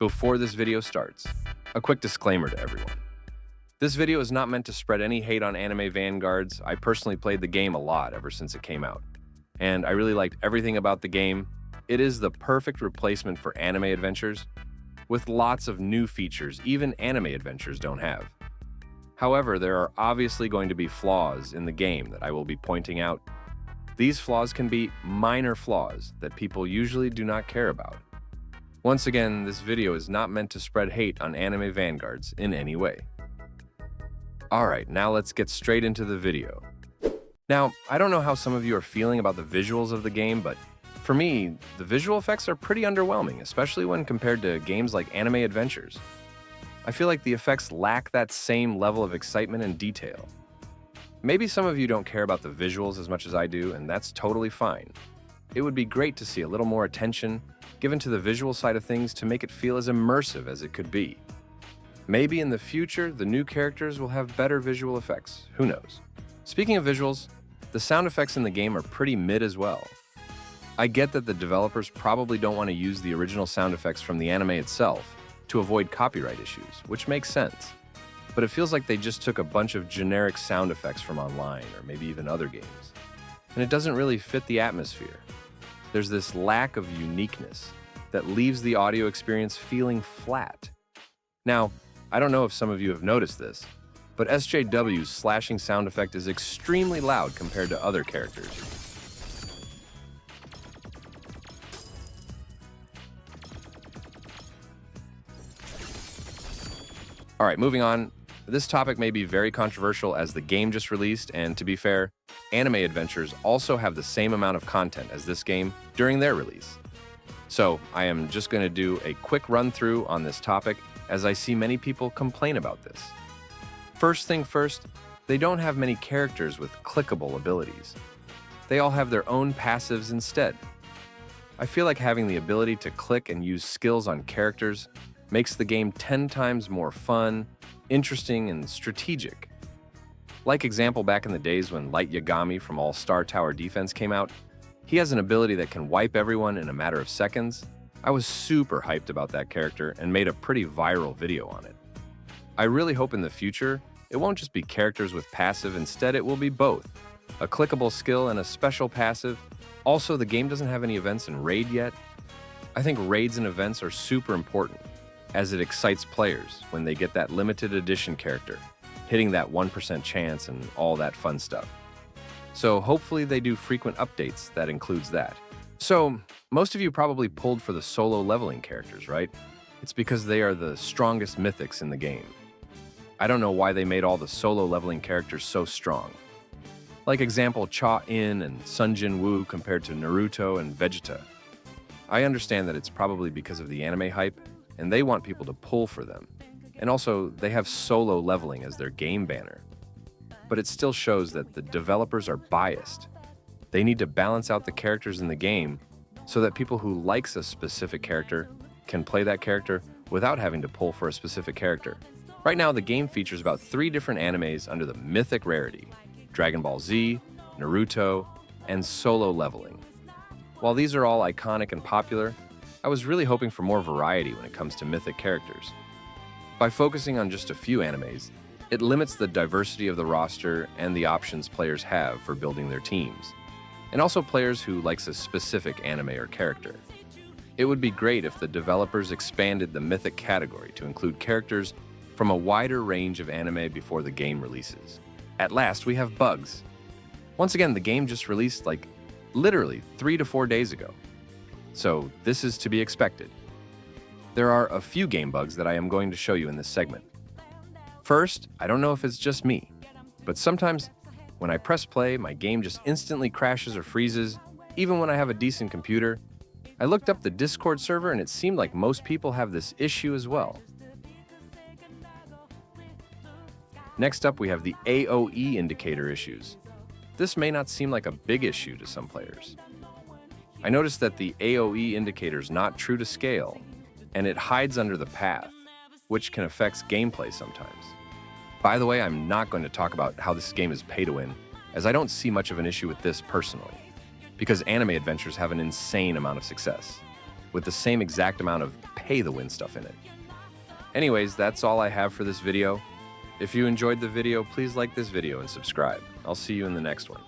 Before this video starts, a quick disclaimer to everyone. This video is not meant to spread any hate on anime Vanguards. I personally played the game a lot ever since it came out, and I really liked everything about the game. It is the perfect replacement for anime adventures, with lots of new features even anime adventures don't have. However, there are obviously going to be flaws in the game that I will be pointing out. These flaws can be minor flaws that people usually do not care about. Once again, this video is not meant to spread hate on anime Vanguards in any way. Alright, now let's get straight into the video. Now, I don't know how some of you are feeling about the visuals of the game, but for me, the visual effects are pretty underwhelming, especially when compared to games like Anime Adventures. I feel like the effects lack that same level of excitement and detail. Maybe some of you don't care about the visuals as much as I do, and that's totally fine. It would be great to see a little more attention given to the visual side of things to make it feel as immersive as it could be. Maybe in the future, the new characters will have better visual effects. Who knows? Speaking of visuals, the sound effects in the game are pretty mid as well. I get that the developers probably don't want to use the original sound effects from the anime itself to avoid copyright issues, which makes sense. But it feels like they just took a bunch of generic sound effects from online or maybe even other games. And it doesn't really fit the atmosphere. There's this lack of uniqueness that leaves the audio experience feeling flat. Now, I don't know if some of you have noticed this, but SJW's slashing sound effect is extremely loud compared to other characters. All right, moving on. This topic may be very controversial as the game just released, and to be fair, Anime Adventures also have the same amount of content as this game during their release. So I am just going to do a quick run through on this topic as I see many people complain about this. First thing first, they don't have many characters with clickable abilities. They all have their own passives instead. I feel like having the ability to click and use skills on characters makes the game 10 times more fun, interesting, and strategic. Like example back in the days when Light Yagami from All Star Tower Defense came out, he has an ability that can wipe everyone in a matter of seconds. I was super hyped about that character and made a pretty viral video on it. I really hope in the future, it won't just be characters with passive, instead it will be both. A clickable skill and a special passive. Also, the game doesn't have any events in Raid yet. I think raids and events are super important, as it excites players when they get that limited edition character, hitting that 1% chance and all that fun stuff. So hopefully they do frequent updates that includes that. So most of you probably pulled for the solo leveling characters, right? It's because they are the strongest mythics in the game. I don't know why they made all the solo leveling characters so strong. Like example Cha-In and Sun Jin-Woo compared to Naruto and Vegeta. I understand that it's probably because of the anime hype, and they want people to pull for them. And also, they have solo leveling as their game banner. But it still shows that the developers are biased. They need to balance out the characters in the game so that people who likes a specific character can play that character without having to pull for a specific character. Right now, the game features about 3 different animes under the mythic rarity: Dragon Ball Z, Naruto, and solo leveling. While these are all iconic and popular, I was really hoping for more variety when it comes to mythic characters. By focusing on just a few animes, it limits the diversity of the roster and the options players have for building their teams, and also players who likes a specific anime or character. It would be great if the developers expanded the mythic category to include characters from a wider range of anime before the game releases. At last, we have bugs. Once again, the game just released like literally 3 to 4 days ago. So this is to be expected. There are a few game bugs that I am going to show you in this segment. First, I don't know if it's just me, but sometimes when I press play, my game just instantly crashes or freezes, even when I have a decent computer. I looked up the Discord server and it seemed like most people have this issue as well. Next up, we have the AOE indicator issues. This may not seem like a big issue to some players. I noticed that the AOE indicator is not true to scale, and it hides under the path, which can affect gameplay sometimes. By the way, I'm not going to talk about how this game is pay to win, as I don't see much of an issue with this personally, because anime adventures have an insane amount of success. with the same exact amount of pay-to-win stuff in it. Anyways, that's all I have for this video. If you enjoyed the video, please like this video and subscribe. I'll see you in the next one.